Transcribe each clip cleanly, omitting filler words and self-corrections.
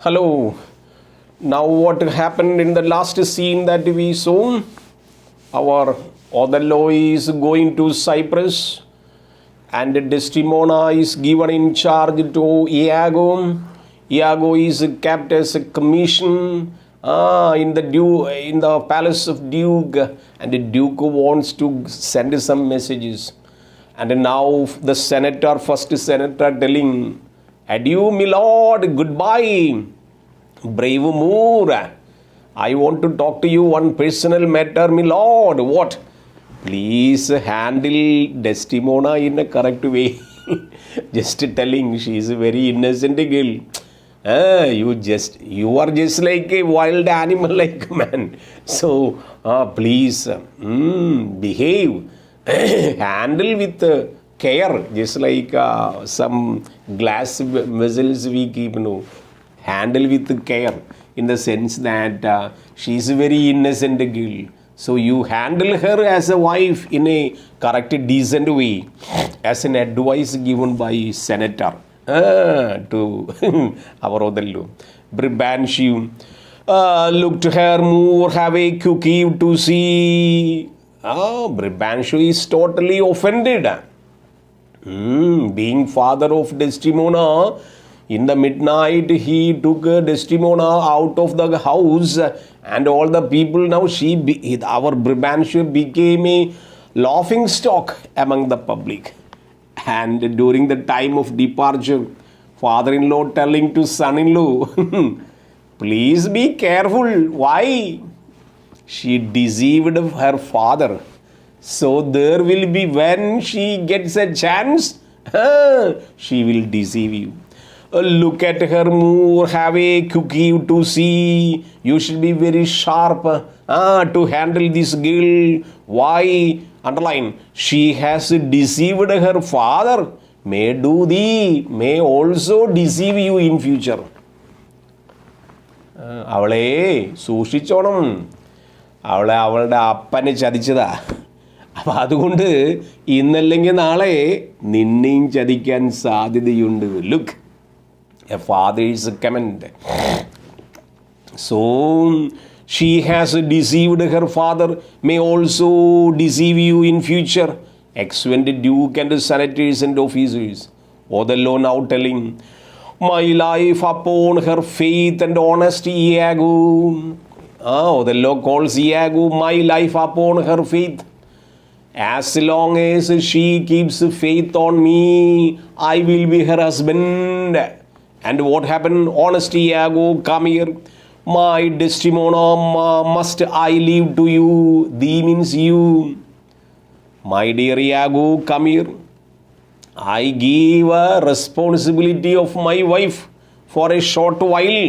Hello. Now, what happened in the last scene that we saw? Our Othello is going to Cyprus, and Desdemona is given in charge to Iago. Iago is kept as a commission in the palace of Duke, and the Duke wants to send some messages. And now the first senator telling, "Adieu, my lord, goodbye, brave Moor. I want to talk to you one personal matter, my lord." What? Please handle Desdemona in a correct way. Just telling she is a very innocent girl. You are just like a wild animal, like man. So please behave. Handle with care, just like some glass vessels we keep. Handle with care, in the sense that she is a very innocent girl. So you handle her as a wife in a correct, decent way, as an advice given by senator to our Othello. Brabantio looked her more, have a cookie to see. Brabantio is totally offended. Being father of Desdemona, in the midnight he took Desdemona out of the house, and all the people now our Brabantio became a laughing stock among the public. And during the time of departure, father-in-law telling to son-in-law, "Please be careful." Why? She deceived her father. So there will be, when she gets a chance, she will deceive you. Look at her more, have a cookie to see. You should be very sharp to handle this girl. Why? Underline, she has deceived her father. May also deceive you in future. അവളെ സൂക്ഷിച്ചോണം, അവളുടെ അപ്പനെ ചതിച്ചതാ. അപ്പം അതുകൊണ്ട് ഇന്നല്ലെങ്കിൽ നാളെ നിന്നെയും ചതിക്കാൻ സാധ്യതയുണ്ട്. Look, a father's command. So she has deceived her father, may also deceive you in future. Ex-went Duke and senators and officers. Othello now telling, my life upon her faith and honesty, Iago. Othello calls Iago, my life upon her faith. As long as she keeps faith on me, I will be her husband. And what happened? Honesty, Iago, come here. My Desdemona, must I leave to you? Thee means you. My dear Iago, come here. I give a responsibility of my wife for a short while.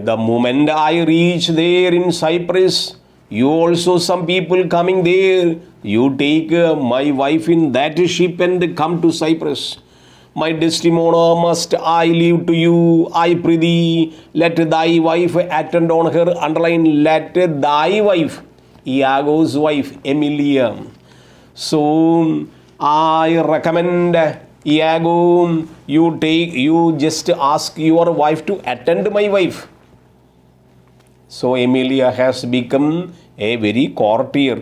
The moment I reach there in Cyprus, you also some people coming there, you take my wife in that ship and come to Cyprus. My Desdemona, must I leave to you? I prithee, let thy wife attend on her. Underline, let thy wife, Iago's wife, Emilia. So I recommend, Iago, you just ask your wife to attend my wife. So Emilia has become a very courtier.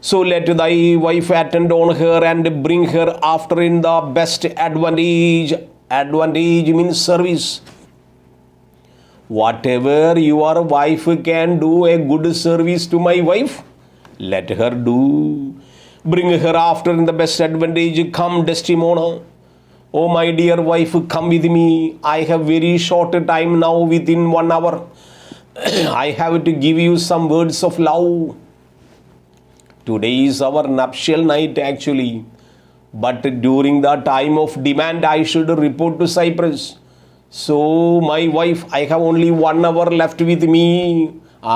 So let thy wife attend on her and bring her after in the best advantage. Advantage means service. Whatever your wife can do a good service to my wife, let her do. Bring her after in the best advantage. Come, Desdemona. Oh, my dear wife, come with me. I have very short time now, within 1 hour. I have to give you some words of love. Today is our nuptial night actually, but during the time of demand I should report to Cyprus. So my wife, I have only 1 hour left with me.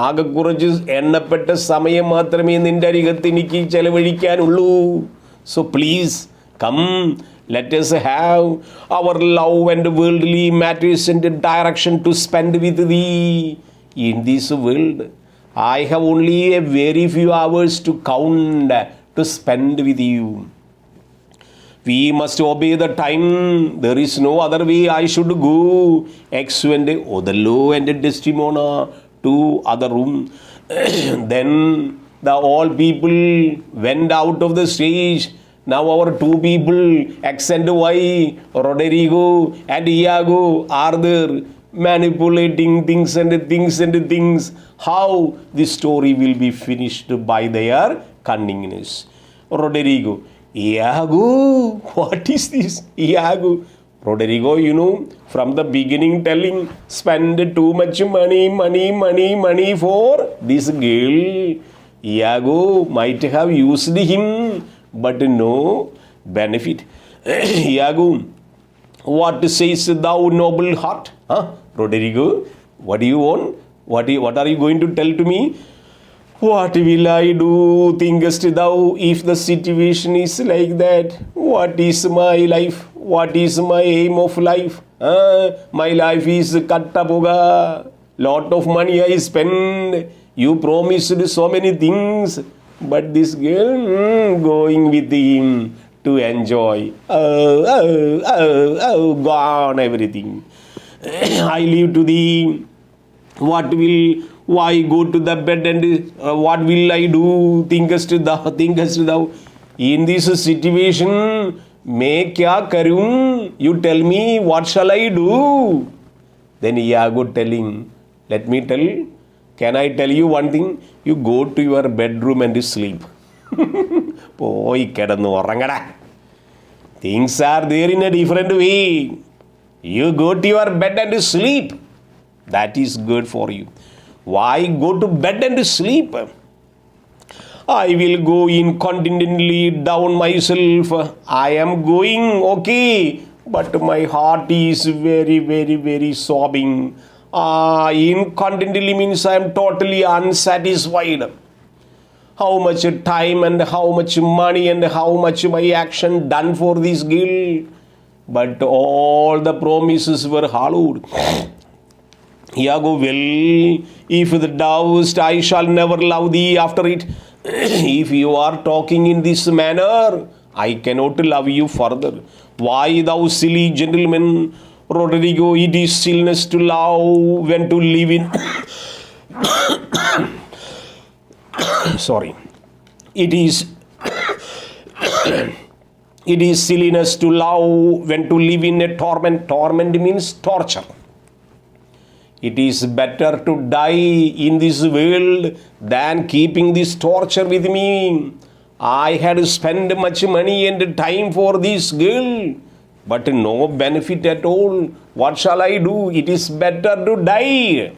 ആകെ കുറച്ച് എണ്ണപ്പെട്ട സമയം മാത്രമേ നിൻ്റെ അരികത്ത് എനിക്ക് ചെലവഴിക്കാനുള്ളൂ. So please come, let us have our love and worldly matters and direction to spend with thee. In this world, I have only a very few hours to count to spend with you. We must obey the time. There is no other way I should go. Exwent Othello and Desdemona to other room. Then the all people went out of the stage. Now our two people, X and Y, Roderigo and Iago, are there manipulating things and things and things. How the story will be finished by their cunningness. Roderigo, Iago, what is this? Iago. Roderigo, from the beginning telling, spend too much money for this girl. Iago might have used him, but no benefit. Iago, what says thou, noble heart? Roderigo, what do you want? What are you going to tell to me? What will I do, thinkest thou, if the situation is like that? What is my life? What is my aim of life? My life is kattapoga. Lot of money I spend. You promised so many things. But this girl, going with him to enjoy. Gone everything. I leave to thee. Why go to the bed and what will I do? Thinkest thou? In this situation, मैं क्या करूं? You tell me, what shall I do? Then Iago telling, let me tell, can I tell you one thing? You go to your bedroom and sleep. പോയി കിടന്നു ഉറങ്ങടാ. Things are there in a different way. You go to your bed and sleep. That is good for you. Why go to bed and sleep? I will go incontinently down myself. I am going, okay, but my heart is very sobbing. Incontinently means I am totally unsatisfied. How much time and how much money and how much my action done for this girl. But all the promises were hollowed. Iago, well, if thou dost, I shall never love thee after it. If you are talking in this manner, I cannot love you further. Why, thou silly gentleman? Roderigo, it is silliness to love when to live in. Sorry. It is silliness to love when to live in a torment. Torment means torture. It is better to die in this world than keeping this torture with me. I had spent much money and time for this girl, but no benefit at all. What shall I do? It is better to die.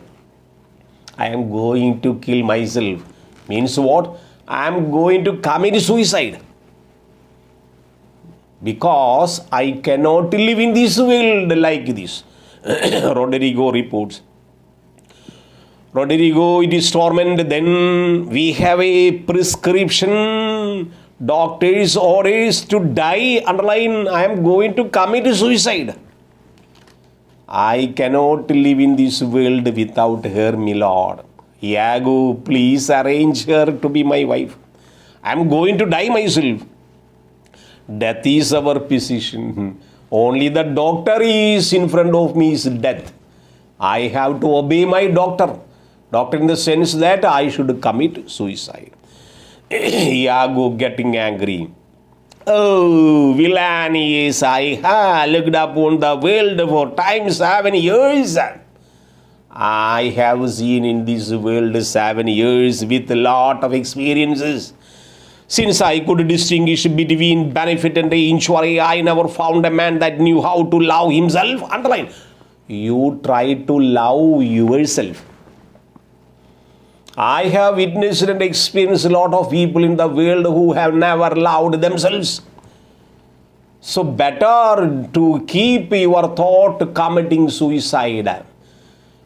I am going to kill myself. Means what? I am going to commit suicide. Because I cannot live in this world like this. Roderigo reports. Roderigo, it is torment. Then we have a prescription. Doctor's orders to die. Underline, I am going to commit suicide. I cannot live in this world without her, my lord. Iago, please arrange her to be my wife. I am going to die myself. Death is our physician. Only the doctor is in front of me is death. I have to obey my doctor. Doctor in the sense that I should commit suicide. Iago getting angry. Oh, villain, yes, I have looked upon the world for time 7 years. I have seen in this world 7 years with a lot of experiences. Since I could distinguish between benefit and injury, I never found a man that knew how to love himself. Underline, you try to love yourself. I have witnessed and experienced a lot of people in the world who have never loved themselves. So better to keep your thought committing suicide.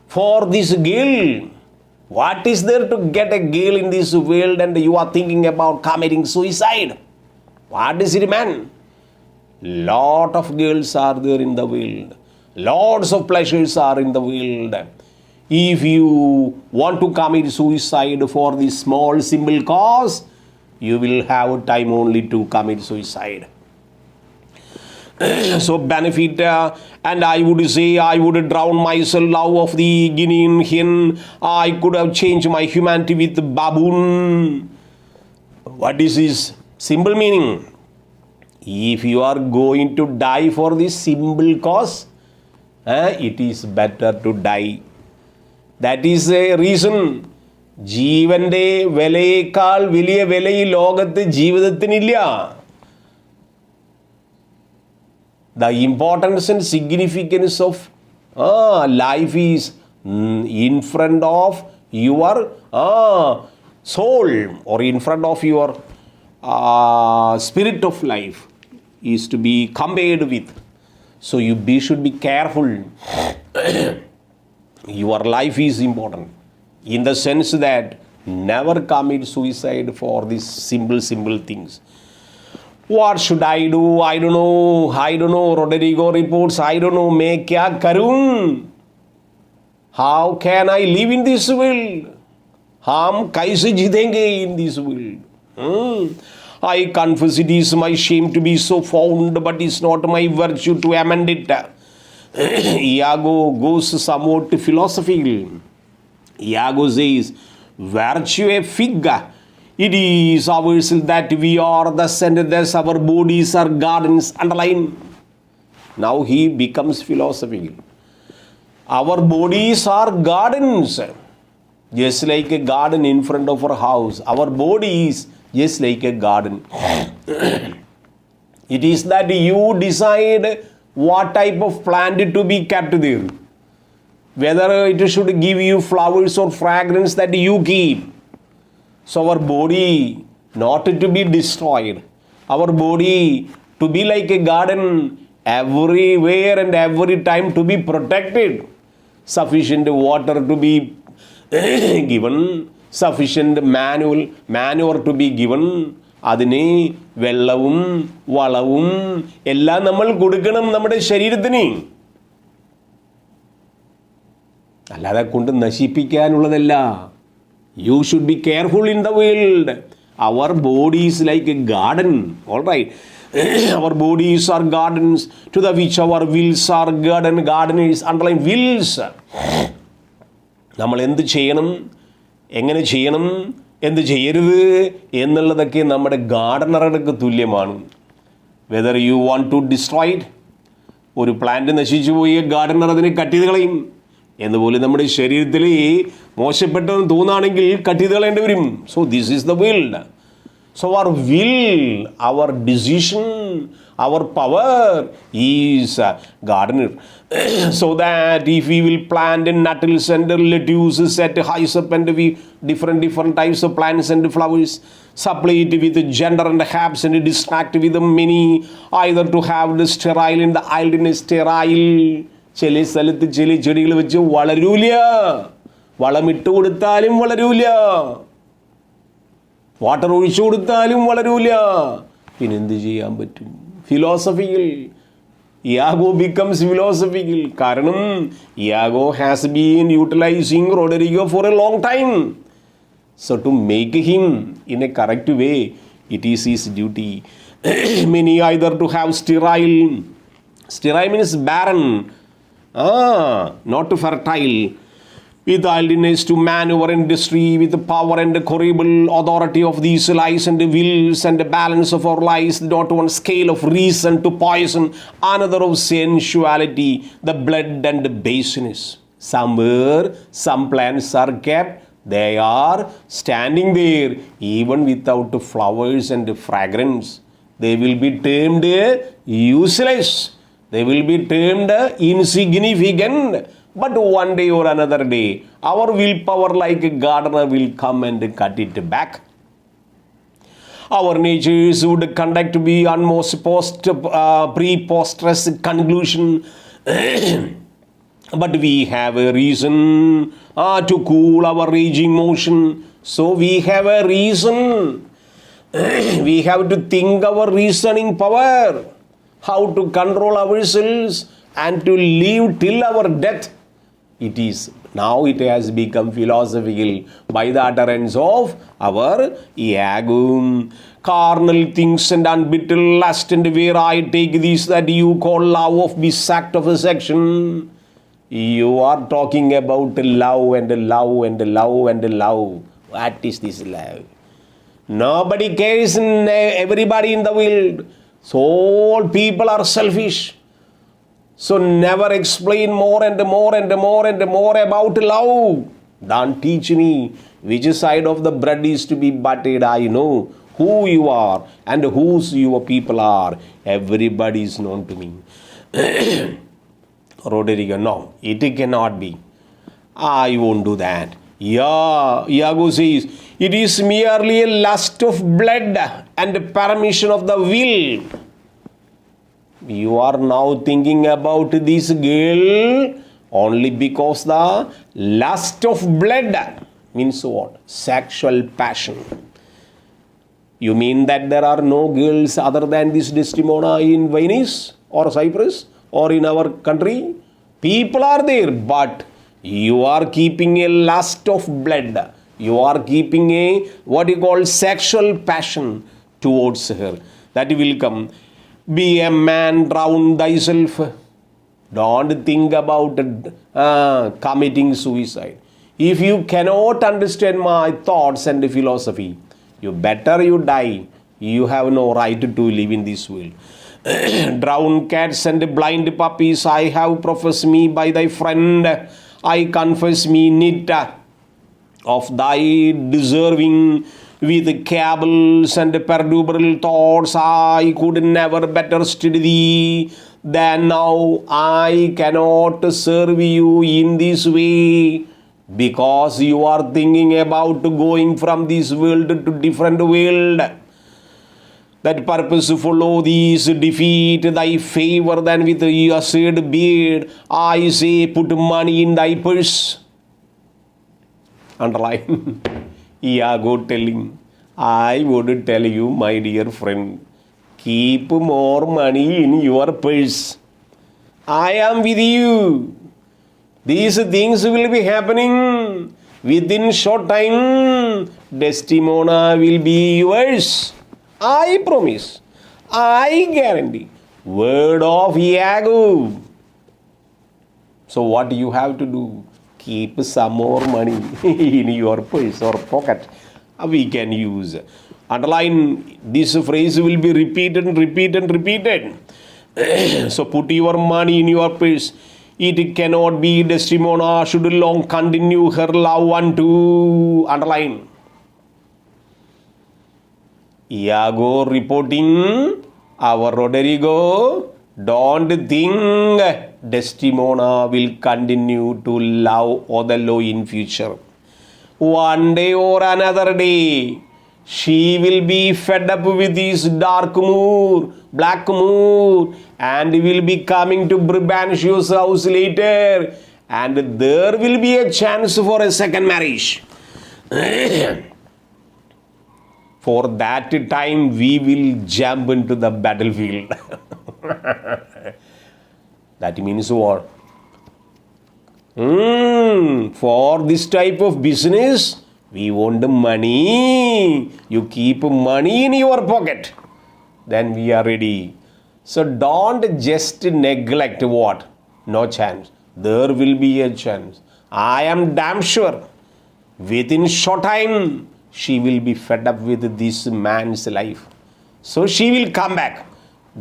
For this girl, what is there to get a girl in this world and you are thinking about committing suicide? What is it, man? Lot of girls are there in the world. Lots of pleasures are in the world. If you want to commit suicide for this small simple cause, you will have time only to commit suicide. so benefit, and I would say I would drown myself out of the Guinean hen. I could have changed my humanity with baboon. What is his simple meaning? If you are going to die for this simple cause, it is better to die. That is a reason. ജീവന്റെ വിലയേക്കാൾ വലിയ വില ഈ ലോകത്ത് ജീവിതത്തിനില്ല. The importance and significance of life is in front of your soul, or in front of your spirit of life is to be compared with. So you should be careful. Your life is important in the sense that never commit suicide for these simple things. What should I do? I don't know. Rodrigo reports, I don't know. Main kya karun? How can I live in this world? Hum kaise jeetenge in this world? I confess it is my shame to be so fond, but it's not my virtue to amend it. Iago goes somewhat philosophical. Iago says, virtue a fig. It is ourselves that we are the center, thus our bodies are gardens. Underline. Now he becomes philosophical. Our bodies are gardens. Just like a garden in front of our house. Our body is just like a garden. It is that you decide what type of plant to be kept there. Whether it should give you flowers or fragrance that you keep. So our body not to be destroyed. Our body to be like a garden, everywhere and every time to be protected. Sufficient water to be given. Sufficient manure to be given. അതിന് വെള്ളവും വളവും എല്ലാം നമ്മൾ കൊടുക്കണം നമ്മുടെ ശരീരത്തിന്. അല്ലാതെ കൊണ്ട് നശിപ്പിക്കാനുള്ളതല്ല. You should be careful in the world. Our body is like a garden. All right. Our bodies are gardens to the which our wills are garden. Gardeners underline wills. നമ്മൾ എന്ത് ചെയ്യണം, എങ്ങനെ ചെയ്യണം, എന്ത് ചെയ്യരുത് എന്നുള്ളതൊക്കെ നമ്മുടെ ഗാർഡനറുടെ തുല്യമാണ്. Whether you want to destroyed, ഒരു പ്ലാന്റ് നശിച്ചു പോയി ഗാർഡനർ അതിനെ കട്ട് ചെയ്ത് കളയും. എന്നുപോലെ നമ്മുടെ ശരീരത്തിൽ മോശപ്പെട്ടതെന്ന് തോന്നുകയാണെങ്കിൽ കട്ട് ചെയ്ത് കളയേണ്ടി വരും. So this is the world. So our will, our decision, our power is gardener. So that if we will plant nettles and lettuces at highs up and we different types of plants and flowers, supply it with gender and herbs and distract with the many, either to have the sterile in the wilderness sterile. ചില സ്ഥലത്ത് ചില ചെടികൾ വെച്ച് വളരൂല, വളമിട്ട് കൊടുത്താലും വളരൂല, water ഒഴിച്ചു കൊടുത്താലും വളരൂല. പിന്നെന്ത് ചെയ്യാൻ പറ്റും? ഫിലോസഫിക്കൽ. Iago becomes philosophical. കാരണം Iago has been utilizing Rodrigo for a long time. So to make him in a correct way, it is his duty. Many either to have sterile means barren, not fertile, with idleness to maneuver industry, with the power and the horrible authority of these lies and the wills and the balance of our lives, not one scale of reason to poison, another of sensuality, the blood and the baseness. Somewhere some plants are kept, they are standing there even without flowers and fragrance. They will be termed useless. They will be termed insignificant. But one day or another day, our willpower like a gardener will come and cut it back. Our natures would conduct beyond most preposterous conclusion. But we have a reason to cool our raging motion. So we have a reason. We have to think our reasoning power. How to control ourselves and to live till our death. It is. Now it has become philosophical by the utterance of our ego. Carnal things and unbridled lust, and where I take this that you call love of this act of a section. You are talking about love and love and love and love. What is this love? Nobody cares in everybody in the world. So all people are selfish. So never explain more and more and more and more about love. Don't teach me which side of the bread is to be buttered. I know who you are and whose your people are. Everybody is known to me. Rodrigo, no, it cannot be. I won't do that. Yeah, Iago says, it is merely a lust of blood and permission of the will. You are now thinking about this girl only because the lust of blood means what? Sexual passion. You mean that there are no girls other than this Desdemona in Venice or Cyprus or in our country? People are there, but you are keeping a lust of blood. You are keeping a what you call sexual passion towards her. That will come. Be a man, drown thyself. Don't think about committing suicide. If you cannot understand my thoughts and philosophy, you better you die. You have no right to live in this world. Drown cats and blind puppies, I have professed me by thy friend. I confess me need of thy deserving. With cabals and perturbable thoughts, I could never better study thee than now. I cannot serve you in this way, because you are thinking about going from this world to different world. That purpose follow these defeat thy favor, than with your said beard, I say, put money in thy purse. Underline. Iago telling, I would tell you, my dear friend, keep more money in your purse. I am with you. These things will be happening within short time. Desdemona will be yours. I promise. I guarantee. Word of Iago. So what you have to do? Keep some more money in your purse or pocket. We can use. Underline, this phrase will be repeated and repeated and repeated. So put your money in your purse. It cannot be Desdemona should long continue her love unto. Underline. Iago reporting, our Rodrigo, don't think Desdemona will continue to love Othello in future. One day or another day, she will be fed up with this dark mood, black mood, and will be coming to Brabantio's house later, and there will be a chance for a second marriage. For that time, we will jump into the battlefield. That means what? For this type of business, we want money. You keep money in your pocket. Then we are ready. So don't just neglect what? No chance. There will be a chance. I am damn sure. Within short time, she will be fed up with this man's life. So she will come back.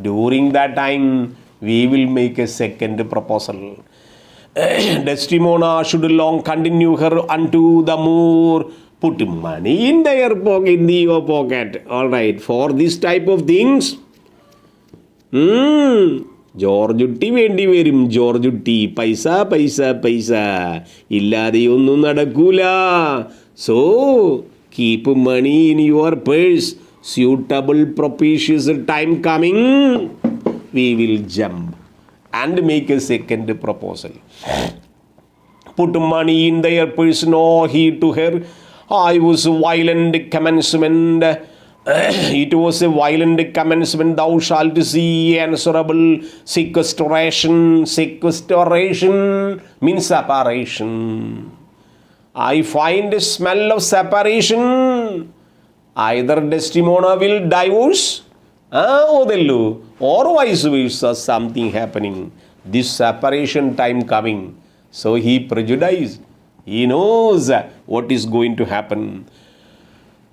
During that time, we will make a second proposal. Desdemona should long continue her unto the moor. Put money in their pocket, in your pocket. All right. For this type of things, Georgekutty വേണ്ടി വരും. ജോർജുട്ടി പൈസ പൈസ പൈസ ഇല്ലാതെയൊന്നും നടക്കൂല. So keep money in your purse. Suitable propitious time coming, we will jump and make a second proposal. Put money in their purse, no heed to her. I was violent commencement. It was a violent commencement. Thou shalt see answerable sequestration. Sequestration means separation. I find a smell of separation. Either Desdemona will divorce Othello, or vice versa, something happening. This separation time coming. So he prejudiced. He knows what is going to happen.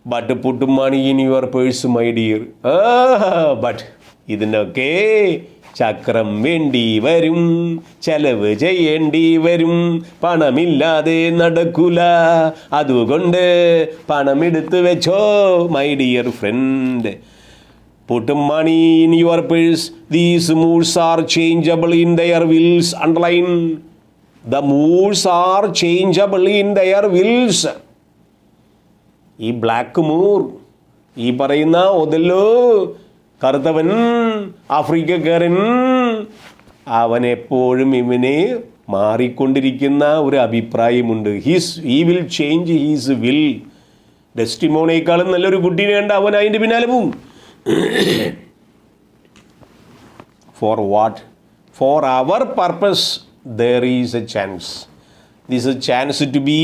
But put money in your purse, my dear. But ഇതിനൊക്കെ ചക്രം വേണ്ടി വരും, ചെലവ് ചെയ്യേണ്ടി വരും, പണമില്ലാതെ നടക്കൂല, അതുകൊണ്ട് പണമെടുത്ത് വെച്ചോ my dear friend. Put money in your purse. These moods are changeable in their wills. Underline. The moods are changeable in their wills. ഈ ബ്ലാക്ക് മൂർ, ഈ പറയുന്ന ഒതല്ലോ, കറുത്തവൻ, ആഫ്രിക്കക്കാരൻ, അവൻ എപ്പോഴും ഇവനെ മാറിക്കൊണ്ടിരിക്കുന്ന ഒരു അഭിപ്രായമുണ്ട്. He will change his will. ഡെസ്റ്റിമോണേക്കാളും നല്ലൊരു കുട്ടീനെ കണ്ട് അവൻ അതിൻ്റെ പിന്നാലെ പോവും. For what? For our purpose there is a chance. This is a chance to be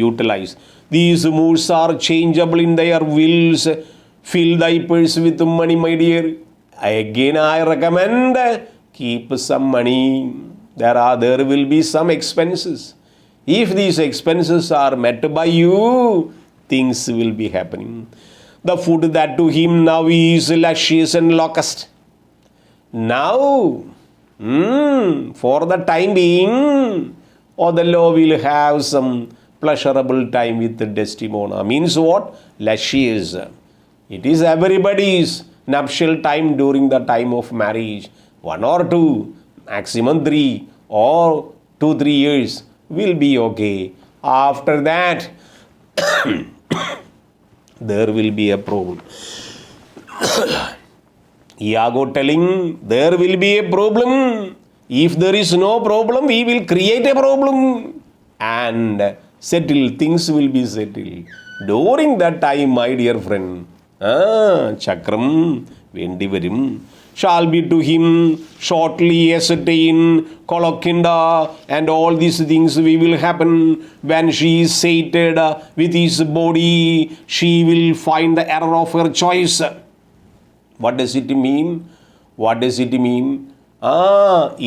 utilized. These moods are changeable in their wills. Fill thy purse with money, my dear. Again I recommend, keep some money. There will be some expenses. If these expenses are met by you, things will be happening. The food that to him now is luscious and locust. Now, for the time being, Othello will have some pleasurable time with Desdemona. Means what? Luscious. It is everybody's nuptial time during the time of marriage. 1 or 2, maximum 3 or 2-3 years will be okay. After that, there will be a problem. Iago telling there will be a problem. If there is no problem, we will create a problem and settle. Things will be settled. During that time, my dear friend, chakram vendi varum. Shall be to him shortly ascertain, colloquinda, and all these things will happen. When she is sated with his body, she will find the error of her choice. What does it mean? What does it mean?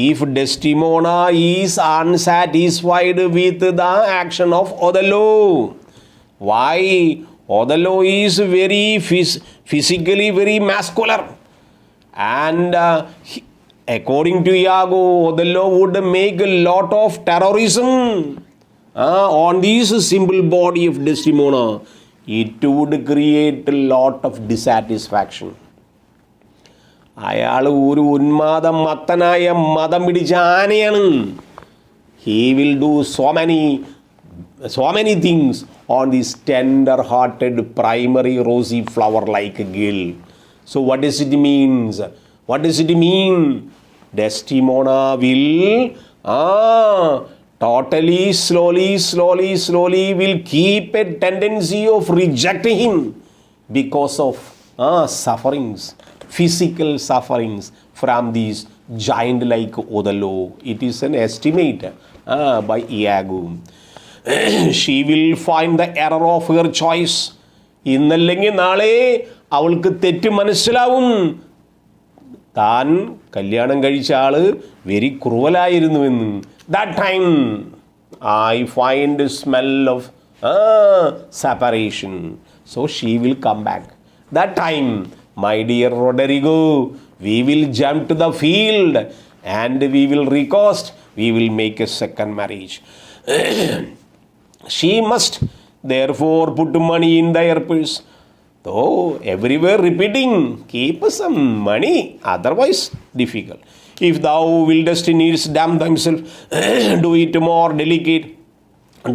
If Desdemona is unsatisfied with the action of Othello, why? Othello is very physically very muscular. And according to Iago, Othello would make a lot of terrorism on this simple body of Desdemona. It would create a lot of dissatisfaction. അയാൾ ഒരു ഉന്മാദം മത്തനായ മതം പിടിച്ച ആനയാണ്. He will do so many things on this tender-hearted primary rosy flower-like girl. So what does it mean? What does it mean? Desdemona will totally, slowly will keep a tendency of rejecting him because of sufferings, physical sufferings from these giant like Othello. It is an estimate by Iago. She will find the error of her choice. ഇന്നല്ലെങ്കിൽ നാളെ അവൾക്ക് തെറ്റ് മനസ്സിലാവും. താൻ കല്യാണം കഴിച്ച ആള് very ക്രൂവലായിരുന്നുവെന്ന്. That time I find the smell of separation. So she will come back. That time, my dear Roderigo, we will jump to the field and we will recost. We will make a second marriage. She must therefore put money in their purse. Though everywhere repeating, keep some money, otherwise difficult. If thou wildest needs damn thyself, do it more delicate.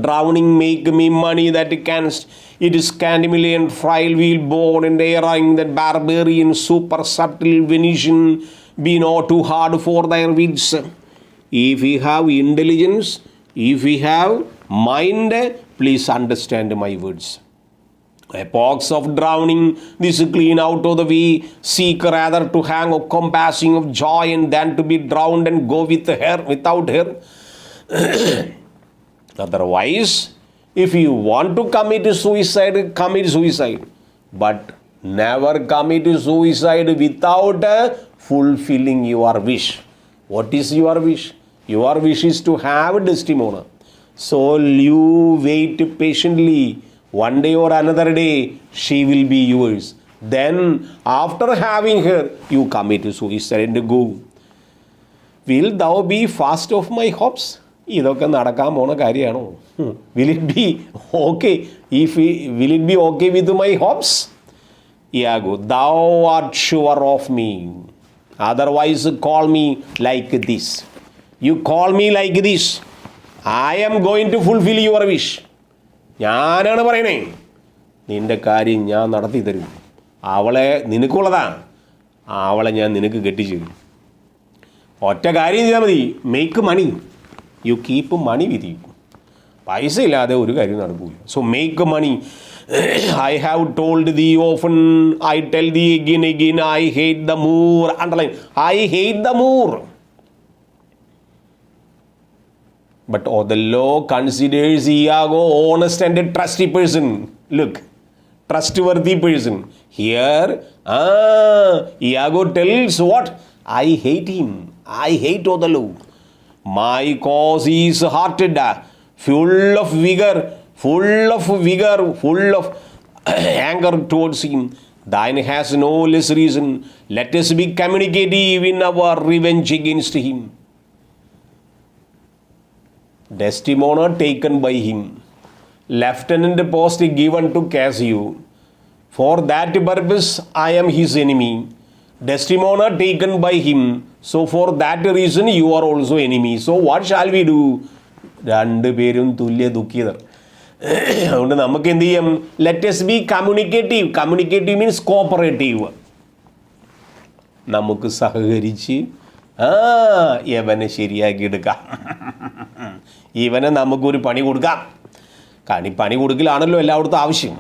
Drowning make me money that canst. It is Scandimili and frail wheel born and airing that barbarian super subtle Venetian be not too hard for their wits. If we have intelligence, if we have mind, please understand my words. Epochs of drowning, this clean out of the way, seek rather to hang of compassing of joy and than to be drowned and go with her, without her. Otherwise, if you want to commit suicide, commit suicide. But never commit suicide without fulfilling your wish. What is your wish? Your wish is to have Desdemona. So you wait patiently. One day or another day, she will be yours. Then, after having her, you commit suicide and go. Will thou be fast of my hopes? ഇതൊക്കെ നടക്കാൻ പോണ കാര്യമാണോ? Will it be okay? Will it be okay with my hopes? Iago, thou art sure of me. Otherwise, call me like this. You call me like this. I am going to fulfill your wish. ഞാനാണ് പറയണേ, നിൻ്റെ കാര്യം ഞാൻ നടത്തി തരും. അവളെ നിനക്കുള്ളതാണ്, അവളെ ഞാൻ നിനക്ക് കെട്ടിച്ചു തരും. ഒറ്റ കാര്യം ചെയ്താൽ മതി, make money. You keep money with you. പൈസ ഇല്ലാതെ ഒരു കാര്യം നടക്കില്ല. So make money. I have told thee often, I tell thee again, I hate the Moor. Underline, I hate the Moor. But Othello considers Iago honest and a trusty person. Look, trustworthy person. Here, Iago tells what? I hate him. I hate Othello. My cause is hearted, full of vigor, full of anger towards him. Thine has no less reason. Let us be communicative in our revenge against him. Desdemona taken by him. Lieutenant post given to Cassio. For that purpose I am his enemy. Desdemona taken by him. So for that reason you are also enemy. So what shall we do? രണ്ടുപേരും തുല്യ ദുഃഖിതർ. അതുകൊണ്ട് നമുക്ക് എന്ത് ചെയ്യാം? Let us be communicative. Communicative means cooperative. നമുക്ക് സഹകരിച്ച് ഇവനെ ശരിയാക്കിയെടുക്കാം. ഇവനെ നമുക്കൊരു പണി കൊടുക്കാം. പണി കൊടുക്കലാണല്ലോ എല്ലായിടത്തും ആവശ്യം.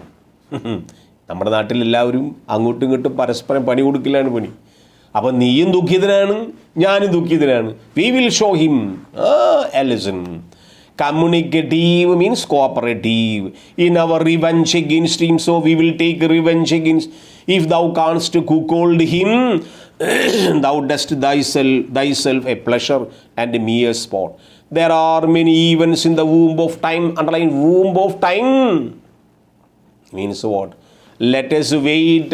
നമ്മുടെ നാട്ടിലെല്ലാവരും അങ്ങോട്ടും ഇങ്ങോട്ടും പരസ്പരം പണി കൊടുക്കലാണ് പണി. അപ്പം നീയും ദുഃഖിതനാണ്, ഞാനും ദുഃഖിതനാണ്. We will show him a lesson. Communicative means cooperative. In our revenge against him, so we will take revenge against. If thou canst cuckold him, thou dost thyself a pleasure and me a sport. There are many events in the womb of time. Underline, womb of time means what? Let us wait,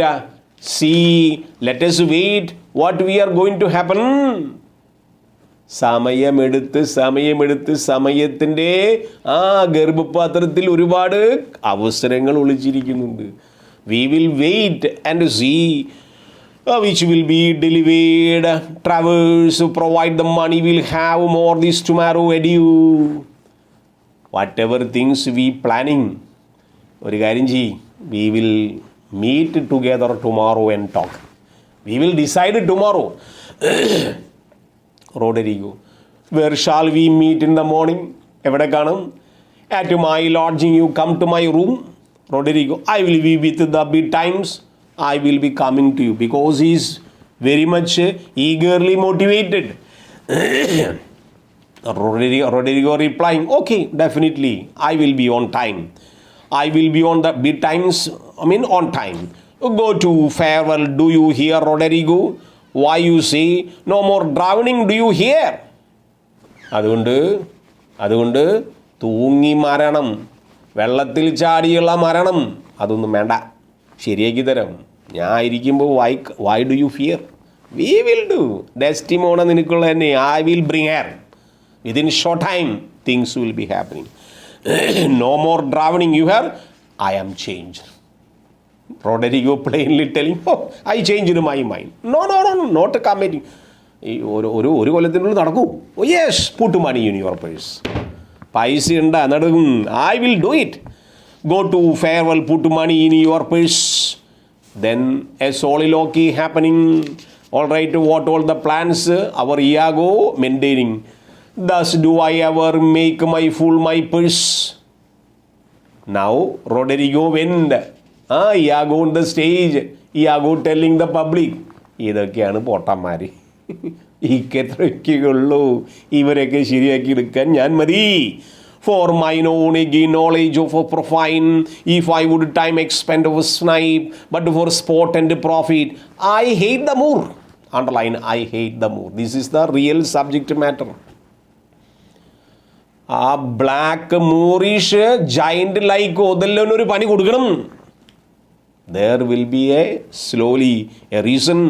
see, let us wait what we are going to happen. സമയമെടുത്ത് സമയത്തിൻ്റെ ഗർഭപാത്രത്തിൽ ഒരുപാട് അവസരങ്ങൾ ഒളിച്ചിരിക്കുന്നുണ്ട്. We will wait and see which will be delivered. Travels, provide the money, will have more this tomorrow, adieu. Whatever things we planning, ഒരു കാര്യം ചെയ്യ്, we will meet together tomorrow and talk. We will decide tomorrow. Roderigo, where shall we meet in the morning? എവിടെ കാണും? At my lodging you come to my room. Roderigo, I will be with the betimes. I will be coming to you, because he is very much eagerly motivated. Roderigo replying, okay, definitely, I will be on time. I will be on the betimes, on time. Go to farewell, do you hear, Roderigo? Why you say, no more drowning, do you hear? അതുകൊണ്ട് തൂങ്ങി മരണം, വെള്ളത്തിൽ ചാടിയുള്ള മരണം, അതൊന്നും വേണ്ട, ശരിയാക്കി തരാം. ഞാൻ ഇരിക്കുമ്പോൾ why do you fear? We will do. Desdemona നിനക്കുള്ള തന്നെ. I will bring her. Within short time, things will be happening. No more drowning, you hear? I am changed. Roderigo plainly telling, I changed my mind. No, not committing. ഒരു കൊല്ലത്തിനുള്ളിൽ നടക്കൂ. Oh yes, put money in your purse. പൈസ ഉണ്ടാ നടക്കും. I will do it. Go to farewell, put money in your purse. Then a soliloquy happening. All right, what all the plans our Iago maintaining. Thus do I ever make my fool my purse. Now Roderigo went. Iago on the stage, Iago telling the public. ഇതൊക്കെയാണ് പൊട്ടന്മാർ. ഇക്കത്രയ്ക്കുള്ളൂ ഇവരൊക്കെ ശരിയാക്കി എടുക്കാൻ ഞാൻ മതി. For mine own again knowledge of a profane, if I would time expend of a snipe, but for sport and profit, I hate the moor. Underline, I hate the moor. This is the real subject matter. ആ black Moorish ജൈൻറ്റ് like ഒതല്ലോനൊരു പണി കൊടുക്കണം. There will be a slowly a reason.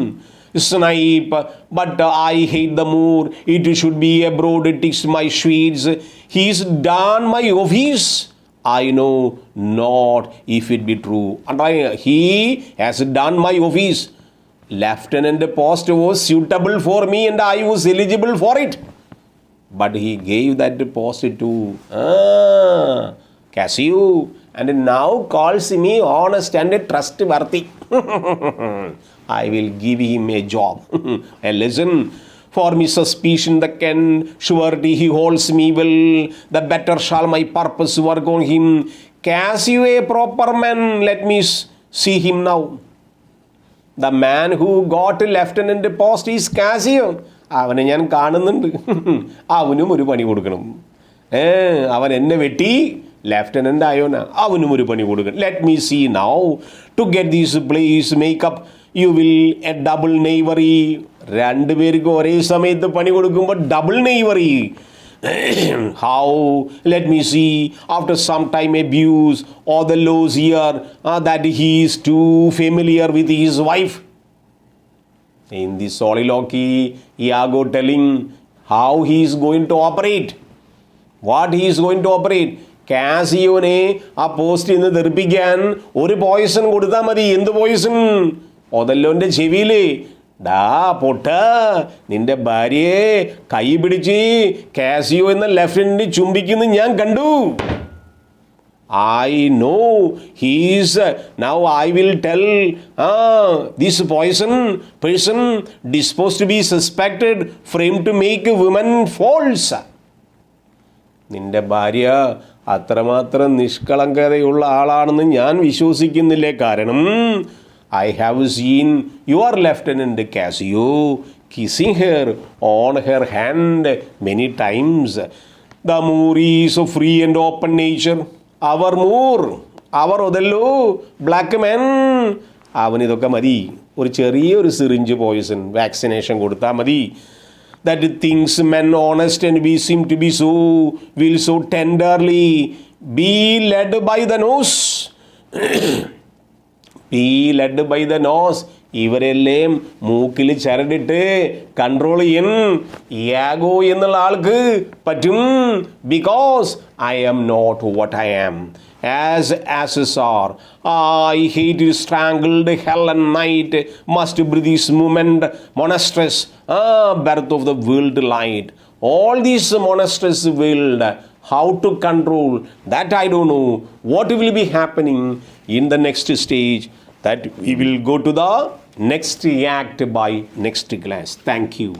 Snipe, but I hate the moor. It should be abroad, it is my sweets. He's done my office. I know not if it be true. And he has done my office. Lieutenant post was suitable for me and I was eligible for it. But he gave that post to Cassio and now calls me honest and trustworthy. I will give him a job. A lesson for me suspicion that can surety he holds me well, the better shall my purpose work on him. Cassio a proper man, let me see him now. The man who got lieutenant post is Cassio. അവനെ ഞാൻ കാണുന്നുണ്ട്. അവനും ഒരു പണി കൊടുക്കണം. അവൻ എന്നെ വെട്ടി ലെഫ്റ്റനൻ്റ് ആയോനാ, അവനും ഒരു പണി കൊടുക്കണം. Let me see now to get these place makeup you will a double നെയ്വറി. രണ്ടുപേർക്ക് ഒരേ സമയത്ത് പണി കൊടുക്കുമ്പോൾ ഡബിൾ നെയ്വറി. How? Let me see. After some time abuse or the laws here that he is too familiar with his wife. In the soliloquy, Iago telling how he is going to operate. What he is going to operate. കാസിയോനെ ആ പോസ്റ്റിൽ നിന്ന് തെറിപ്പിക്കാൻ ഒരു Poisson കൊടുത്താൽ മതി. എന്ത് Poisson? ഒതല്ലോൻ്റെ ചെവിയിൽ, ഡാ പൊട്ട, നിന്റെ ഭാര്യയെ കൈ പിടിച്ച് കാസിയോ എന്ന ലെഫ്റ്റനന്റ് ചുംബിക്കുന്നു ഞാൻ കണ്ടു. I know he is, now I will tell this poison person disposed to be suspected framed to make a woman false. നിന്റെ ഭാര്യ അത്രമാത്രം നിഷ്കളങ്കതയുള്ള ആളാണെന്ന് ഞാൻ വിശ്വസിക്കുന്നില്ല. കാരണം I have seen your lieutenant Cassio kissing her on her hand many times. The Moor is of free and open nature. Our Moor, our Othello, black man. അവനിതൊക്കെ മതി. ഒരു ചെറിയൊരു സിറിഞ്ച് പോയിസൺ വാക്സിനേഷൻ കൊടുത്താൽ മതി. That things men honest and we seem to be so will so tenderly be led by the nose. Be led by the nose. ഇവരെല്ലാം മൂക്കിൽ ചരടിട്ട് control ചെയ്യാൻ യാഗോ എന്നുള്ള ആൾക്ക് പറ്റും. Because I am not what I am. As asses are, I hate strangled hell and night, must breathe this moment, monstrous, birth of the world light. All these monstrous world, how to control, that I don't know. What will be happening in the next stage, that we will go to the next act by next class. Thank you.